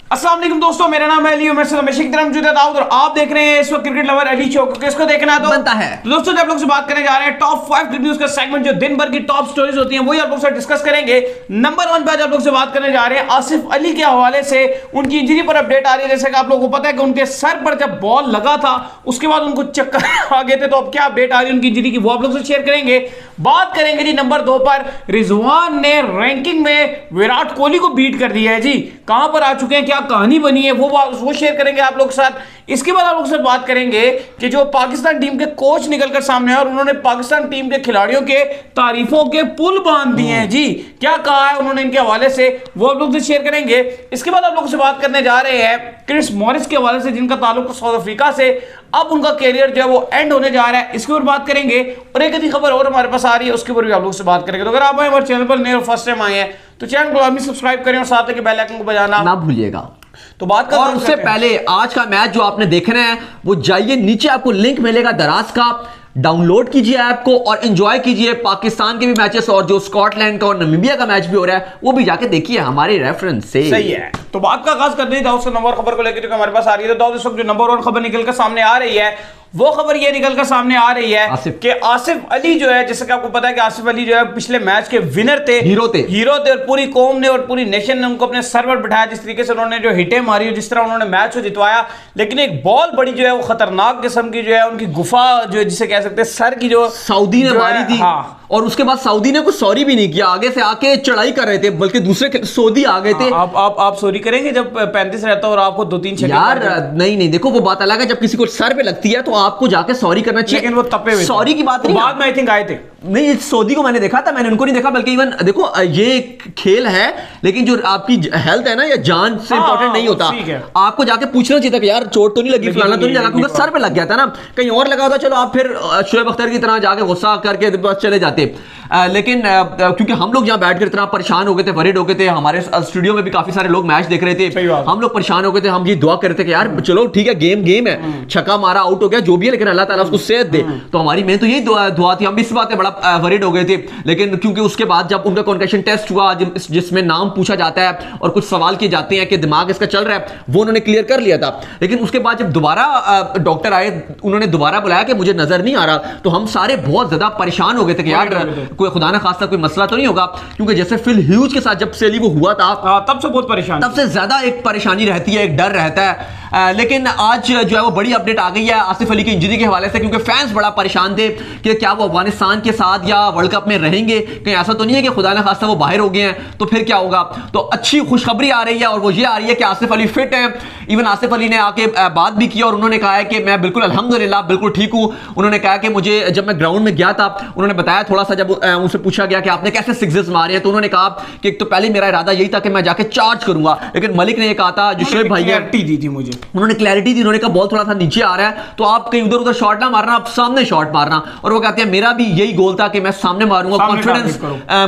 अस्सलाम वालेकुम दोस्तों, मेरा नाम है अली, मैं हमेशा की तरह मौजूद है दाऊद और आप देख रहे हैं इस वक्त क्रिकेट लवर अली शो। किसको देखना है तो बनता है। तो दोस्तों जब लोग से बात करने जा रहे हैं टॉप 5 क्रिकेट न्यूज का सेगमेंट, जो दिन भर की टॉप स्टोरीज होती हैं वही आप लोग से डिस्कस करेंगे। नंबर 1 पे आज आप लोग से बात करने जा रहे हैं आसिफ अली के हवाले से। उनकी इंजरी पर अपडेट आ रही है। जैसे कि आप लोगों को पता है कि उनके सर पर जब बॉल लगा था उसके बाद उनको चक्कर आ गए थे, तो अब क्या अपडेट आ रही है उनकी इंजरी की वो आप लोग से शेयर करेंगे। बात करेंगे जी नंबर 2 पर, रिजवान ने रैंकिंग में विराट कोहली को बीट कर दिया है जी। कहां पर आ चुके हैं, क्या कहानी बनी है, वो शेयर करेंगे आप लोग के साथ। इसके बाद आप लोग से बात करेंगे कि जो पाकिस्तान टीम के कोच निकलकर सामने आए और उन्होंने पाकिस्तान टीम के खिलाड़ियों के तारीफों के पुल बांध दिए हैं जी। क्या कहा है उन्होंने इनके हवाले से, वो आप लोग से शेयर करेंगे। इसके बाद आप लोगों से बात करने जा रहे हैं क्रिस मॉरिस के हवाले से, जिनका ताल्लुक साउथ अफ्रीका से। अब उनका कैरियर जो है वो एंड होने जा रहा है, इसके ऊपर बात करेंगे। और एक अच्छी खबर और हमारे पास आ रही है, उसके ऊपर भी आप लोग से बात करेंगे। तो अगर आप हमारे चैनल पर नए और फर्स्ट टाइम आए हैं तो चैनल को लाजमी सब्सक्राइब करें और साथ में बेल आइकन को बजाना ना भूलिएगा। तो बात कर, और उससे पहले आज का मैच जो आपने देखना है वो जाइए, नीचे आपको लिंक मिलेगा दराज का, डाउनलोड कीजिए ऐप को और एंजॉय कीजिए पाकिस्तान के भी मैचेस, और जो स्कॉटलैंड का और नामीबिया का मैच भी हो रहा है वो भी जाके देखिए हमारे रेफरेंस से। सही है। तो बात का आगाज करते हैं दाऊद से नंबर खबर को लेकर जो हमारे पास आ रही है। तो दाऊद इस वक्त जो नंबर 1 खबर निकल कर सामने आ रही है वो खबर ये निकल कर सामने आ रही है कि आसिफ अली जो है, जैसे कि आपको पता है कि आसिफ अली जो है पिछले मैच के विनर थे, हीरो थे और पूरी कौम ने और पूरी नेशन ने उनको अपने सर पर बिठाया। जिस तरीके से उन्होंने जो हिटें मारी, जिस तरह उन्होंने मैच को जितवाया, लेकिन एक बॉल बड़ी जो है वो खतरनाक किस्म की जो है उनकी गुफा जो है जिसे कह सकते हैं सर की, जो सऊदी ने मारी थी। हाँ। और उसके बाद सऊदी ने कुछ सॉरी भी नहीं किया, आगे से आके चढ़ाई कर रहे थे, बल्कि दूसरे सऊदी आ गए थे। आप सॉरी करेंगे जब 35 रहता और आपको 2-3 छक्के? यार नहीं, देखो वो बात अलग है, जब किसी को सर पे लगती है तो आपको जाके सॉरी करना चाहिए, लेकिन वो तपे हुए सॉरी की बात नहीं। बाद में आई थिंक आए थे। नहीं, सऊदी को मैंने देखा था, मैंने उनको नहीं देखा। बल्कि इवन देखो ये खेल है, लेकिन जो आपकी हेल्थ है ना या जान से इंपॉर्टेंट नहीं होता। आपको जाके पूछना चाहिए था कि यार चोट तो नहीं लगी, फलाना तो नहीं लगा, क्योंकि सर पे लग गया था ना। कहीं और लगा होता चलो आप फिर शोएब अख्तर की तरह जाके गुस्सा करके चले जाते। लेकिन क्योंकि हम लोग यहाँ बैठ कर इतना परेशान हो गए थे, वरीड हो गए थे, हमारे स्टूडियो में भी काफी सारे लोग मैच देख रहे थे, हम लोग परेशान हो गए थे। हम ये दुआ कर रहे थे कि यार चलो ठीक है, गेम है, छक्का मारा आउट हो गया जो भी है, लेकिन अल्लाह ताला उसको सेहत दे। तो हमारी मेन तो यही दुआ थी। हम भी इस बात पे बड़ा वरीड हो गए थे, लेकिन क्योंकि उसके बाद जब उनका कॉन्कशन टेस्ट हुआ जिसमें नाम पूछा जाता है और कुछ सवाल किए जाते हैं कि दिमाग इसका चल रहा है, वो उन्होंने क्लियर कर लिया था। लेकिन उसके बाद जब दोबारा डॉक्टर आए, उन्होंने दोबारा बुलाया कि मुझे नजर नहीं आ रहा, तो हम सारे बहुत ज्यादा परेशान हो गए थे कि यार कोई खुदा ना खास्ता कोई मसला तो नहीं होगा। क्योंकि जैसे फिल ह्यूज के साथ जब सेली वो हुआ था, तब से बहुत परेशान, तब से ज्यादा एक परेशानी रहती है, एक डर रहता है। लेकिन आज जो है वो बड़ी अपडेट आ गई है आसिफ अली की इंजरी के हवाले से, क्योंकि फैंस बड़ा परेशान थे कि क्या वो अफगानिस्तान के साथ या वर्ल्ड कप में रहेंगे। कहीं ऐसा तो नहीं है कि खुदा ना खास्ता वो बाहर हो गए हैं तो फिर क्या होगा। तो अच्छी खुशखबरी आ रही है और वो ये आ रही है कि आसिफ अली फिट हैं। इवन आसिफ अली ने आके बात भी की और उन्होंने कहा है कि मैं बिल्कुल अल्हम्दुलिल्लाह बिल्कुल ठीक हूं। उन्होंने कहा कि मुझे जब मैं ग्राउंड में गया था, उन्होंने बताया थोड़ा सा, जब उनसे पूछा गया कि आपने कैसे सिक्सेस मारे हैं, तो उन्होंने कहा कि एक तो पहले मेरा इरादा यही था कि मैं जाके चार्ज करूंगा, लेकिन मलिक ने ये कहा था, जो शोएब भाई ने दी थी मुझे, उन्होंने क्लैरिटी दी, उन्होंने कहा बॉल थोड़ा सा नीचे आ रहा है तो आप कहीं उधर उधर शॉट ना मारना, आप सामने शॉट मारना। और वो कहते हैं मेरा भी यही गोल था कि मैं सामने मारूंगा, कॉन्फिडेंस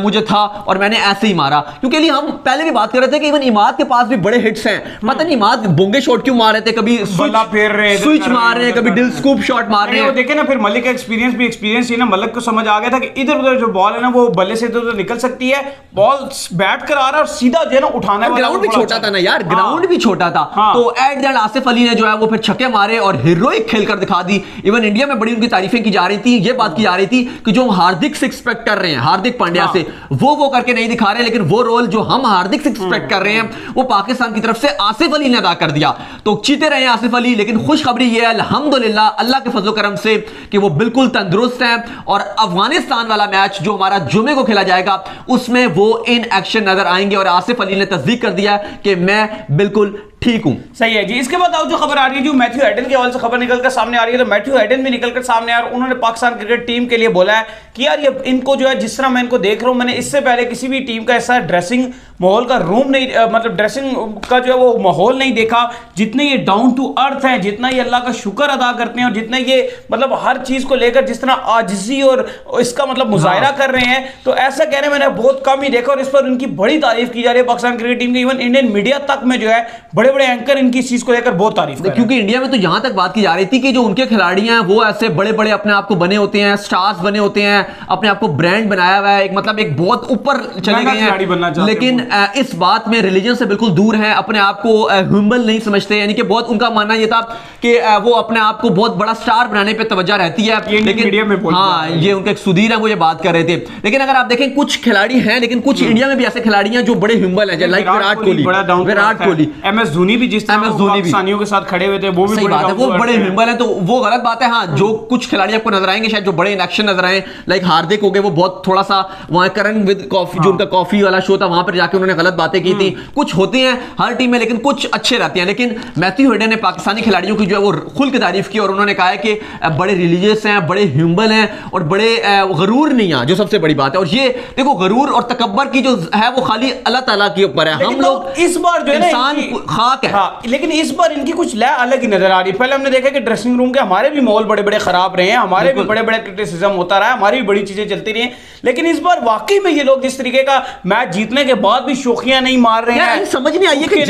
मुझे था और मैंने ऐसे ही मारा। क्योंकि हम पहले भी बात कर रहे थे कि इवन इमाद के पास भी बड़े हिट्स हैं, पता नहीं इमाद बोंगे शॉट क्यों मार रहे थे, कभी स्विच मार रहे हैं, कभी दिल स्कूप शॉट मार रहे हैं। देखे ना, फिर मलिक का एक्सपीरियंस ही ना, मलिक को समझ आ गया था कि इधर उधर जो बॉल है ना वो बल्ले से इधर उधर निकल सकती है, बॉल बैट कर आ रहा है और सीधा जो है ना उठाना है। ग्राउंड भी छोटा था ना यार, ग्राउंड भी छोटा था। तो at the end Asif Ali ने जो है वो फिर छक्के मारे और हीरोइक खेलकर दिखा दी। इवन इंडिया में बड़ी उनकी तारीफें की जा रही थी, ये बात की जा रही थी कि जो हम हार्दिक से एक्सपेक्ट कर रहे हैं, हार्दिक पांड्या से, वो करके नहीं दिखा रहे, लेकिन वो रोल जो हम हार्दिक से एक्सपेक्ट कर रहे हैं वो पाकिस्तान की तरफ से आसिफ अली ने अदा कर दिया। तो चीते रहे आसिफ अली, लेकिन खुशखबरी ये है अल्हम्दुलिल्लाह अल्लाह के फजल करम से कि वो बिल्कुल तंदुरुस्त हैं। और अफगानिस्तान वाला मैच जो हमारा जुमे को खेला जाएगा उसमें वो इन एक्शन नजर आएंगे और आसिफ अली ने तस्दीक कर दिया कि मैं बिल्कुल ठीक हूं। सही है जी। इसके बाद जो खबर आ रही है, जो मैथ्यू हेडन के हवाले से खबर निकलकर सामने आ रही है, तो मैथ्यू हेडन भी निकलकर सामने आ रहा है। उन्होंने पाकिस्तान क्रिकेट टीम के लिए बोला है कि यार ये इनको जो है, जिस तरह मैं इनको देख रहा हूं, मैंने इससे पहले किसी भी टीम का ऐसा ड्रेसिंग माहौल का रूम नहीं, मतलब ड्रेसिंग का जो है वो माहौल नहीं देखा, जितने ये डाउन टू अर्थ हैं, जितना ये अल्लाह का शुक्र अदा करते हैं और जितना ये मतलब हर चीज को लेकर जिस तरह आजिजी और इसका मतलब मुजाहिरा कर रहे हैं, तो ऐसा कह रहे मैंने बहुत कम ही देखा और इस पर उनकी बड़ी तारीफ की जा रही है पाकिस्तान क्रिकेट टीम की। इवन इंडियन मीडिया तक में जो है बड़े बड़े बड़े एंकर इनकी चीज को लेकर बहुत तारीफ कर रहे हैं। क्योंकि इंडिया में तो यहां तक बात की जा रही थी कि जो उनके खिलाड़ी हैं वो ऐसे बड़े बड़े अपने आप को बने होते हैं, स्टार्स बने होते हैं, अपने आप को ब्रांड बनाया हुआ है, एक मतलब एक बहुत ऊपर चले गए हैं, लेकिन इस बात में रिलीजन से बिल्कुल दूर है, अपने आप को ह्यूमन नहीं समझते, यानी कि बहुत उनका मानना यह था कि वो अपने आप को बहुत बड़ा स्टार बनाने पे तवज्जो रहती है, लेकिन हाँ ये उनके एक सुधीर है वो ये बात कर रहे थे। लेकिन अगर आप देखें कुछ खिलाड़ी हैं, लेकिन कुछ इंडिया में भी ऐसे खिलाड़ी हैं जो बड़े ह्यूमन हैं, लाइक विराट कोहली, MS धोनी भी, जिस तरह पाकिस्तानियों के साथ खड़े हुए थे, वो भी सही बात है, वो बड़े ह्यूमन है, तो वो गलत बात है। हाँ, जो कुछ खिलाड़ी आपको नजर आएंगे शायद जो बड़े इन एक्शन नजर आए, लाइक हार्दिक हो गए, वो बहुत थोड़ा सा वहां करण विद कॉफी, जो उनका कॉफी वाला शो था, वहां पर जाके उन्होंने गलत बातें की थी। कुछ होते हैं हर टीम में, लेकिन कुछ अच्छे रहते हैं। लेकिन मैथ्यू हेडन ने पाकिस्तानी खिलाड़ियों की जो है वो खुल के तारीफ की और उन्होंने कहा है कि बड़े रिलीजियस हैं, बड़े ह्यूमन हैं और बड़े गरूर नहीं है, जो सबसे बड़ी बात है। और ये देखो गरूर और तकब्बर की जो है वो खाली अल्लाह ताला के ऊपर है, हम लोग इस बार जो है इंसान खाक है। हाँ, लेकिन इस बार इनकी कुछ लय अलग ही नजर आ रही है। पहले हमने देखा कि ड्रेसिंग रूम के हमारे भी माहौल बड़े बड़े खराब रहे हैं, हमारे भी बड़े बड़े क्रिटिसिज्म होता रहा है, हमारी भी बड़ी चीजें चलती रही हैं, लेकिन इस बार वाकई में ये लोग जिस तरीके का मैच जीतने के बाद भी शोखियां नहीं मार रहे हैं, समझ नहीं आई है कि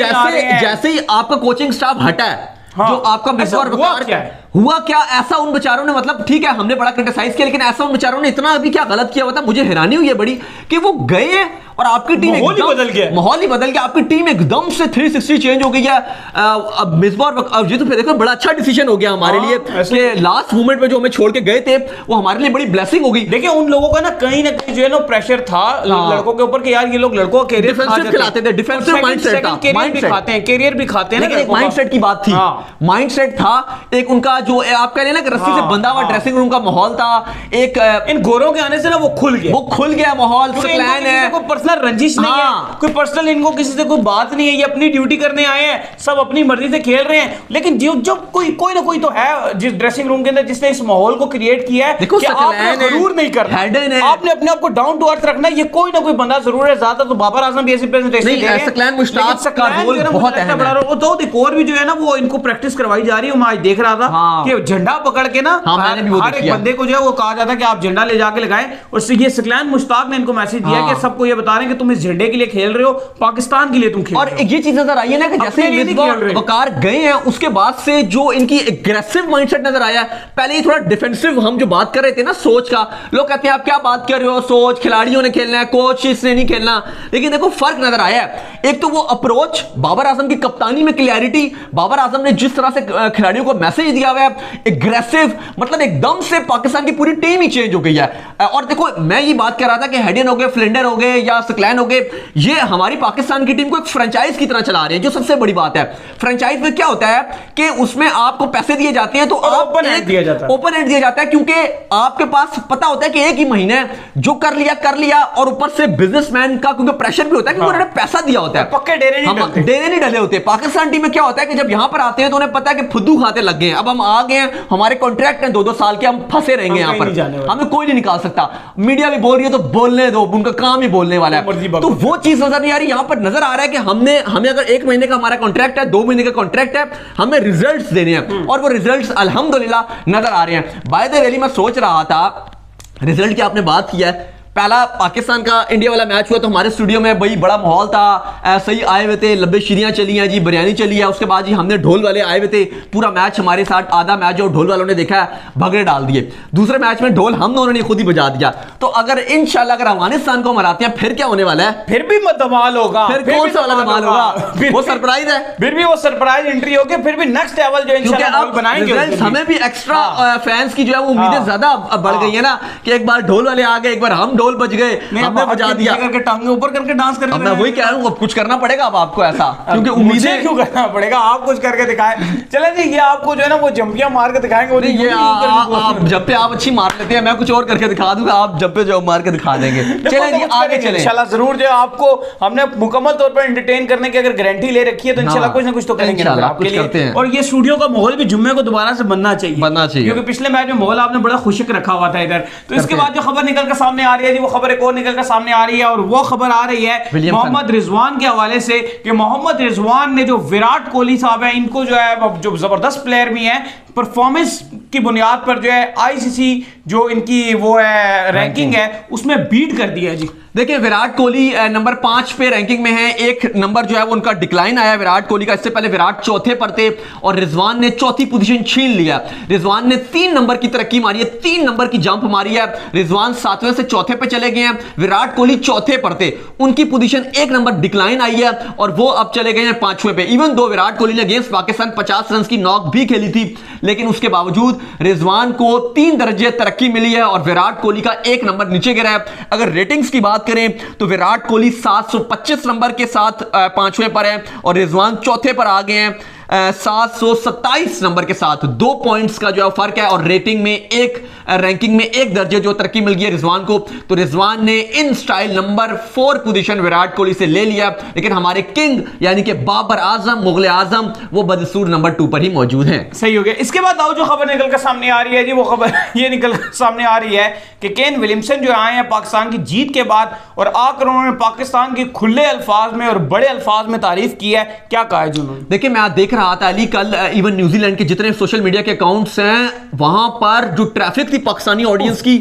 जैसे ही आपका कोचिंग स्टाफ हटा है, जो आपका मिसबाह वकार क्या है, हुआ क्या ऐसा उन बेचारों ने, मतलब ठीक है हमने बड़ा क्रिटिसाइज किया, लेकिन ऐसा उन बेचारों ने इतना अभी क्या गलत किया हुआ था, मुझे हैरानी हुई है बड़ी कि वो गए और आपकी टीम माहौल ही बदल गया, आपकी टीम एकदम से 360 चेंज हो गई है। अब मिसबाह ये तो फिर देखो बड़ा अच्छा डिसीजन हो गया हमारे लिए कि लास्ट मोमेंट में जो हमें छोड़ के गए थे वो हमारे लिए बड़ी ब्लेसिंग हो गई। देखिए उन लोगों का ना कहीं जो है ना प्रेशर था लड़कों के ऊपर कि यार ये लोग लड़कों का कैरियर डिफेंसिव खिलाते थे, डिफेंसिव माइंडसेट था, कैरियर भी खाते हैं, लेकिन एक माइंडसेट की बात थी, माइंडसेट था एक उनका जो आप कह रहे हैं ना कि रस्सी से बंधा हुआ ड्रेसिंग रूम का माहौल था, एक इन गोरों के आने से ना वो खुल गया माहौल, सक्लैन है, कोई पर्सनल रंजिश नहीं है, कोई पर्सनल इनको किसी से कोई बात नहीं है, ये अपनी ड्यूटी करने आए हैं, सब अपनी मर्जी से खेल रहे हैं। लेकिन जब कोई ना कोई तो है जिस ड्रेसिंग रूम के अंदर जिसने इस माहौल को क्रिएट किया है कि आपने जरूर नहीं करना, आपने अपने आप को डाउन टू अर्थ रखना, ये कोई ना कोई बंदा जरूर है। ज्यादा तो बाबर आजम भी ऐसी प्रेजेंटेशन दे रहे हैं, सक्लैन मुश्ताक का रोल बहुत अहम है। तो एक और भी जो है ना वो इनको प्रैक्टिस करवाई जा रही है। मैं आज देख रहा था कि झंडा पकड़ के ना हर एक बंदे को जो है वो कहा जाता है कि आप झंडा ले जाके लगाएं, और ये सक्लैन मुश्ताक ने इनको मैसेज दिया कि सबको ये बता रहे हैं कि तुम इस झंडे के लिए खेल रहे हो, पाकिस्तान के लिए तुम खेल रहे हो। और ये चीज नजर आई है ना कि जैसे मिसबाह वकार गए हैं उसके बाद से जो इनकी एग्रेसिव माइंडसेट नजर आया है। पहले ही थोड़ा डिफेंसिव हम जो बात कर रहे थे ना सोच का, लोग कहते हैं आप क्या बात कर रहे हो, सोच खिलाड़ियों ने खेलना है, कोच इसने नहीं खेलना, लेकिन देखो फर्क नजर आया है। एक तो वो अप्रोच, बाबर आजम की कप्तानी में क्लैरिटी, बाबर आजम ने जिस तरह से खिलाड़ियों को मैसेज दिया हुआ है एग्रेसिव, मतलब एकदम से पाकिस्तान की पूरी टीम ही चेंज हो गई है। और देखो मैं ये बात कर रहा था कि हेडन हो गए, फ्लिंडर हो गए या सक्लैन हो गए, ये हमारी पाकिस्तान की टीम को एक फ्रेंचाइज की तरह चला रहे हैं, जो सबसे बड़ी बात है। फ्रेंचाइज में क्या होता है कि उसमें आपको पैसे दिए जाते हैं, तो ओपन एंड दिया जाता है, क्योंकि आपके पास पता होता है कि एक ही महीने जो कर लिया, और ऊपर से बिजनेसमैन का क्योंकि प्रेशर भी होता है क्योंकि उन्होंने पैसा दिया होता है, पक्के डेरे नहीं डले होते। पाकिस्तान टीम में क्या होता है कि जब यहां पर आते हैं तो उन्हें पता है कि फुद्दू खाते लग गए, अब हम आ गए हैं, हमारे कॉन्ट्रैक्ट हैं 2-2 साल के, हम फंसे रहेंगे यहां पर, हमें कोई नहीं निकाल सकता। मीडिया भी बोल रही है तो बोलने दो, उनका काम ही बोलने वाला है। तो वो चीज नजर नहीं आ रही, यहां पर नजर आ रहा है कि हमें अगर 1 महीने का हमारा कॉन्ट्रैक्ट है, 2 महीने का कॉन्ट्रैक्ट है, हमें रिजल्ट्स देने हैं, और वो रिजल्ट्स अल्हम्दुलिल्लाह नजर आ रहे हैं। बाय द वे मैं सोच रहा था रिजल्ट की आपने बात किया है, पहला पाकिस्तान का इंडिया वाला मैच हुआ तो हमारे स्टूडियो में भाई बड़ा माहौल था, ऐसे ही आए हुए थे, लब्बे शीरियां चली हैं जी, बिरयानी चली है, उसके बाद जी हमने ढोल वाले आए हुए थे, पूरा मैच हमारे साथ, आधा मैच जो ढोल वालों ने देखा भगड़े डाल दिए। दूसरे मैच में ढोल हम दोनों ने खुद ही बजा दिया। तो अगर इंशाल्लाह अगर अफगानिस्तान को हराते हैं फिर क्या होने वाला है, फिर भी धमाल होगा, फिर कौन सा वाला धमाल होगा, वो सरप्राइज है, फिर भी वो सरप्राइज एंट्री होगी, फिर भी नेक्स्ट लेवल जो इंशाल्लाह बनाएंगे। हमें भी एक्स्ट्रा फैंस की जो है वो उम्मीदें ज्यादा बढ़ गई है ना कि एक बार ढोल वाले आ गए, एक बार हम ढोल बज गए, हमने बजा दिया, करके टांगे ऊपर करके डांस करके। अब मैं वही कह रहा हूँ, कुछ करना पड़ेगा अब आपको ऐसा, क्योंकि उम्मीदें क्यों करना पड़ेगा, आप कुछ करके दिखाएं। चले जी, ये आपको जो है ना वो जंपियां मार के दिखाएंगे, ये आप जंपे आप अच्छी मार लेते हैं, मैं कुछ और करके दिखा दूंगा, आप जंपे जो मार के दिखा देंगे। चलें जी आगे चलें, इंशाल्लाह जरूर जो आपको हमने मुकम्मल तौर पर एंटरटेन करने की अगर गारंटी ले रखी है तो इंशाल्लाह कुछ ना कुछ तो करेंगे आपके लिए। और ये स्टूडियो का माहौल भी जुम्मे को दोबारा से बनना चाहिए, क्योंकि पिछले मैच में माहौल आपने बड़ा खुशक रखा हुआ था इधर। तो इसके बाद जो खबर निकल कर सामने आ रही है जी, वो खबर एक और निकल कर सामने आ रही है, और वो खबर आ रही है मोहम्मद रिजवान के हवाले से कि मोहम्मद रिजवान ने जो विराट कोहली साहब है इनको जो है जो जबरदस्त प्लेयर भी है, परफॉर्मेंस की बुनियाद पर जो है आईसीसी जो इनकी वो है रैंकिंग है उसमें बीट कर दिया जी। देखिए विराट कोहली नंबर 5 पे रैंकिंग में है, एक नंबर जो है वो उनका डिक्लाइन आया विराट कोहली का। इससे पहले विराट चौथे पर थे और रिजवान ने चौथी पोजीशन छीन लिया। रिजवान ने 3 नंबर की तरक्की मारी है, 3 नंबर की जंप मारी है। रिजवान 7वें से चौथे पे चले गए हैं, विराट कोहली चौथे पर थे, उनकी पोजीशन 1 नंबर डिक्लाइन आई है और वो अब चले गए हैं 5वें पे। इवन दो विराट कोहली ने अगेंस्ट पाकिस्तान 50 रन की नॉक भी खेली थी, लेकिन उसके बावजूद रिजवान को 3 दर्जे तरक्की मिली है और विराट कोहली का 1 नंबर नीचे गिरा है। अगर रेटिंग्स की बात करें तो विराट कोहली 725 नंबर के साथ 5वें पर है और रिजवान चौथे पर आ गए हैं 727 नंबर के साथ। 2 पॉइंट्स का जो फर्क है और रेटिंग में एक रैंकिंग में 1 दर्जे जो तरक्की मिल गई है रिजवान को। तो रिजवान ने in style number 4 position Virat Kohli से ले लिया, लेकिन हमारे किंग यानी कि बाबर आजम मुगल आजम वो बदसूर नंबर 2 पर ही मौजूद हैं। सही हो गया। इसके बाद आओ जो खबर निकल कर सामने आ रही है जी, वो खबर ये निकल कर सामने आ रही है कि केन विलियमसन जो आए हैं पाकिस्तान की जीत के बाद और आकर उन्होंने पाकिस्तान की खुले अल्फाज में और बड़े अल्फाज में तारीफ की है। क्या कहा है जी उन्होंने? देखिए मैं देख रहा था अली कल इवन न्यूजीलैंड के जितने सोशल मीडिया के अकाउंट्स हैं वहां पर जो ट्रैफिक थी पाकिस्तानी ऑडियंस की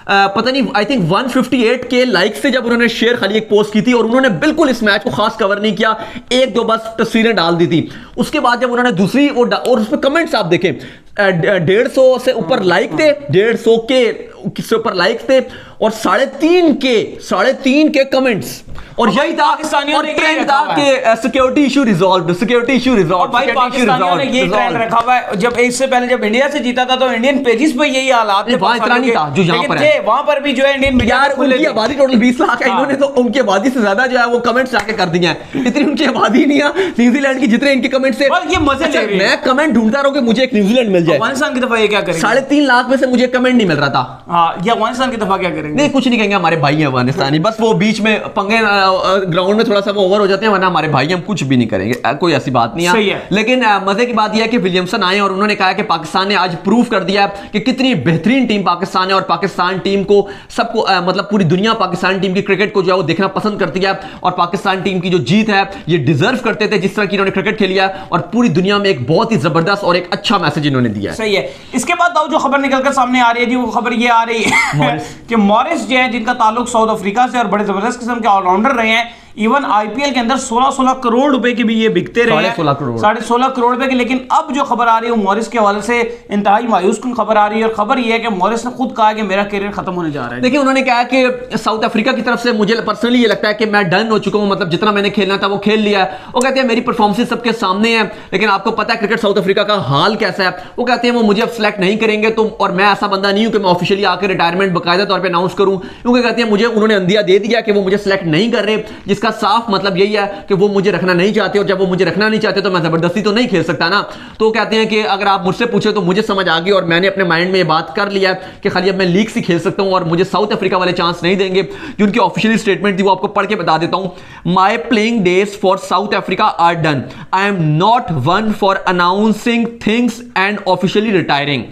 पता नहीं आई थिंक 158 के लाइक से जब उन्होंने शेयर खाली एक पोस्ट की थी और उन्होंने बिल्कुल इस मैच को खास कवर नहीं किया, 1-2 बस तस्वीरें डाल दी थी। उसके बाद जब उन्होंने दूसरी और उस पर कमेंट्स आप देखें 150 से ऊपर लाइक थे, 150 के से ऊपर लाइक थे और 3.5 के कमेंट्स और यही था पाकिस्तानियों ने ट्रेंड था कि security issue resolve, security issue resolve. भाई पाकिस्तानियों ने यही ट्रेंड रखा हुआ है। जब इससे पहले जब इंडिया से जीता था तो इंडियन पेजेस पे यही हालात थे, वहां इतना नहीं था जो यहां पर है। वहां पर भी जो है इंडियन यार उनकी आबादी टोटल 20 लाख है, इन्होंने तो उनकी आबादी से ज्यादा जो है वो कमेंट्स आके कर दिए हैं। इतनी उनकी आबादी नहीं है न्यूजीलैंड की जितने इनके कमेंट्स है। ये मजे ले रहे हैं। मैं कमेंट ढूंढता रहूं कि मुझे एक न्यूजीलैंड मिल जाए। अफगानिस्तान की दफा ये क्या करेंगे? 3.5 लाख में से मुझे कमेंट नहीं मिल रहा था। हां, ये अफगानिस्तान की दफा क्या करेंगे? नहीं कुछ नहीं कहेंगे, हमारे भाई हैं अफगानिस्तानी, बस वो बीच में पंगे ग्राउंड में थोड़ा सा वो ओवर हो जाते हैं, वरना हमारे भाई हम कुछ भी नहीं करेंगे, कोई ऐसी बात नहीं है। लेकिन मजे की बात यह है कि विलियमसन आए और उन्होंने कहा कि पाकिस्तान ने आज प्रूव कर दिया कि कितनी बेहतरीन टीम पाकिस्तान है और पाकिस्तान टीम को सबको मतलब पूरी दुनिया पाकिस्तान टीम की क्रिकेट को जो है वो देखना पसंद करती है और पाकिस्तान टीम की जो जीत है ये डिजर्व करते थे जिस तरह की इन्होंने क्रिकेट खेली है और पूरी दुनिया में एक बहुत ही जबरदस्त और एक अच्छा मैसेज इन्होंने दिया है। सही है। इसके बाद जो खबर निकलकर सामने आ रही है जी, वो खबर ये आ रही है कि मॉरिस जो है जिनका ताल्लुक साउथ अफ्रीका से और बड़े जबरदस्त किस्म के ऑलराउंडर रहे हैं, इवन आईपीएल के अंदर 16 करोड़ रुपए के भी ये बिकते रहे हैं, 16.5 करोड़ रुपए के। लेकिन अब जो खबर आ रही है मॉरिस के हवाले से इंतहाई मायूसकुन खबर आ रही है और खबर ये है कि मॉरिस ने खुद कहा कि मेरा करियर खत्म होने जा रहा है। देखिए उन्होंने कहा कि साउथ अफ्रीका की तरफ से मुझे पर्सनली ये लगता है कि मैं डन हो चुका हूं, मतलब जितना मैंने खेलना था वो खेल लिया है। वो कहते हैं मेरी परफॉर्मेंस सबके सामने है, लेकिन आपको पता है क्रिकेट साउथ अफ्रीका का हाल कैसा है। वो कहते हैं वो मुझे अब सिलेक्ट नहीं करेंगे तो, और मैं ऐसा बंदा नहीं हूं कि मैं ऑफिशियली आकर रिटायरमेंट बाकायदा तौर पर अनाउंस करूं, क्योंकि कहते हैं मुझे उन्होंने अंदिया दे दिया कि वो मुझे सिलेक्ट नहीं कर रहे, जिसका साफ मतलब यही है कि वो मुझे रखना नहीं चाहते और जब वो मुझे रखना नहीं चाहते तो मैं जबरदस्ती तो नहीं खेल सकता ना। तो कहते हैं कि अगर आप मुझसे पूछे तो मुझे समझ आ गई और मैंने अपने माइंड में ये बात कर लिया कि खाली अब मैं लीग से खेल सकता हूं और मुझे साउथ अफ्रीका वाले चांस नहीं देंगे। जो उनकी ऑफिशियली स्टेटमेंट थी वो आपको पढ़ के बता देता हूं। My playing days for South Africa are done, I am not one for announcing things and officially retiring.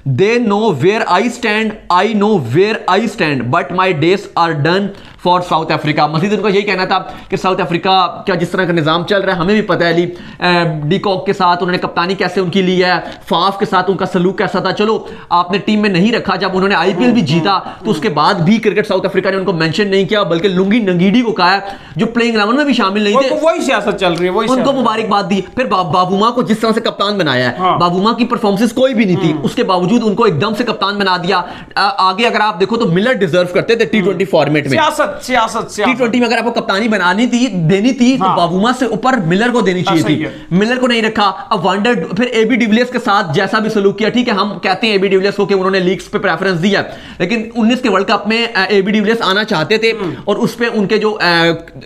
They know where I stand, I know where I stand, but my days are done for South Africa. Majeed उनका यही कहना था कि south Africa का जिस तरह का निज़ाम चल रहा है हमें भी पता है, अली डीकॉक के साथ उन्होंने कप्तानी कैसे उनकी ली है, फाफ के साथ उनका सलूक कैसा था। चलो आपने टीम में नहीं रखा, जब उन्होंने आईपीएल भी जीता तो उसके बाद भी क्रिकेट साउथ अफ्रीका ने उनको मेंशन नहीं किया, बल्कि लुंगी नंगीडी को कहा है जो प्लेइंग 11 में भी शामिल नहीं थे, वही सियासत चल रही है, वही उनको मुबारकबाद दी। फिर बाबूमा को जिस तरह से कप्तान बनाया है, बाबूमा की परफॉर्मेंस कोई भी नहीं थी, उसके बावजूद उनको एकदम से कप्तान बना दिया। आगे अगर आप देखो तो मिलर डिजर्व करते थे T20 फॉर्मेट में, T20 में अगर आपको कप्तानी बनानी थी देनी थी तो बाबूमा से ऊपर मिलर को देनी चाहिए थी, मिलर को नहीं रखा। अब वंडर फिर एबी डिविलियर्स के साथ जैसा भी सलूक किया, ठीक है हम कहते हैं एबी डिविलियर्स को कि उन्होंने लीग्स पे प्रेफरेंस दिया, लेकिन 19 के वर्ल्ड कप में एबी डिविलियर्स आना चाहते थे और उस पे उनके जो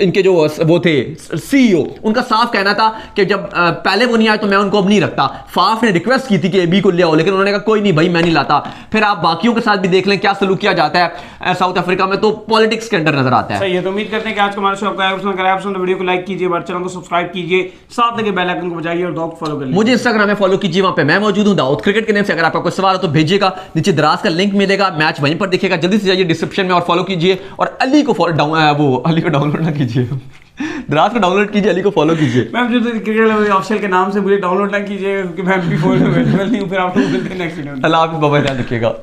इनके जो वो थे सीईओ, उनका साफ कहना था कि जब पहले वो नहीं आए तो मैं उनको अब नहीं रखता। फाफ ने रिक्वेस्ट की थी कि एबी को ले आओ, लेकिन उन्होंने कहा कोई नहीं भाई मैं नहीं लाता। फिर आप बाकियों के साथ भी देख लें क्या सलूक किया जाता है साउथ अफ्रीका में, तो पॉलिटिक्स के अंदर नजर आता है। सही है, तो उम्मीद करते हैं कि आज का हमारा शो आपको आया पसंद आया। पसंद वीडियो को लाइक कीजिए, हमारे चैनल को सब्सक्राइब कीजिए, साथ लगे बेल आइकन को बजाइए और दाऊद फॉलो कर लीजिए। मुझे इंस्टाग्राम में फॉलो कीजिए, वहां पे मैं मौजूद हूं दाऊद क्रिकेट के नेम से। अगर आपका कोई सवाल हो तो भेजिएगा, नीचे दराज का लिंक मिलेगा, मैच वहीं पर दिखेगा, जल्दी से जाइए डिस्क्रिप्शन में और फॉलो कीजिए। और अली को डाउनलोड ना कीजिए द्रास को डाउनलोड कीजिए, अली को फॉलो कीजिए। मैम जो क्रिकेट ऑफिशियल के नाम से मुझे डाउनलोड ना कीजिए क्योंकि मैं MP4 में अवेलेबल नहीं हूँ, फिर आप लोग नेक्स्ट वीडियो। अल्लाह हाफिज़, बाबा ध्यान रखिएगा।